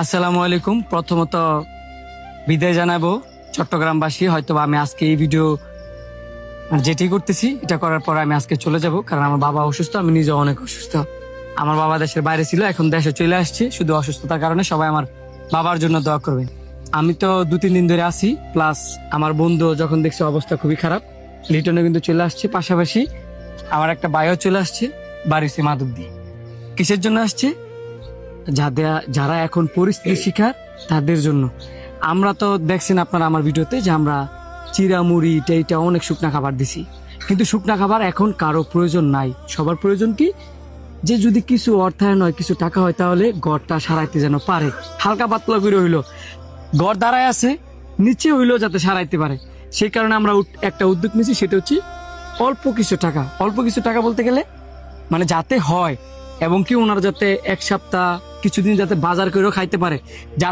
আসসালামু আলাইকুম। প্রথমত বিদায় জানাবো চট্টগ্রামবাসী। হয়তো আমি আজকে এই ভিডিও যেটি করতেছি এটা করার পর আমি আজকে চলে যাব, কারণ আমার বাবা অসুস্থ, আমি নিজে অনেক অসুস্থ। আমার বাবা দেশের বাইরে ছিল, এখন দেশে চলে আসছে। শুধু অসুস্থতার কারণে সবাই আমার বাবার জন্য দোয়া করবেন। আমি তো 2-3 দিন ধরে আছি, প্লাস আমার বন্ধু যখন দেখছে অবস্থা খুবই খারাপ, লিটনে কিন্তু চলে আসছে। পাশাপাশি আমার একটা ভাইও চলে আসছে বাড়িতে মাদুর। কিসের জন্য আসছে? যারা এখন পরিস্থিতির শিকার তাদের জন্য। আমরা তো দেখছেন আপনারা আমার ভিডিওতে যে আমরা চিরা মুড়ি এইটা অনেক শুকনা খাবার দিছি, কিন্তু শুকনা খাবার এখন কারো প্রয়োজন নাই। সবার প্রয়োজন কি, যে যদি কিছু অর্থায়ন হয়, কিছু টাকা হয়, তাহলে ঘরটা সারাইতে যেন পারে। হালকা পাতলা করে হইলো ঘর দাঁড়ায় আছে, নিচে হইলো যাতে সারাইতে পারে। সেই কারণে আমরা একটা উদ্যোগ নিয়েছি, সেটা হচ্ছে অল্প কিছু টাকা। অল্প কিছু টাকা বলতে গেলে মানে যাতে হয়, এবং কি ওনারা যাতে এক সপ্তাহ কিছুদিন যাতে বাজার করেও খাইতে পারে, যাতে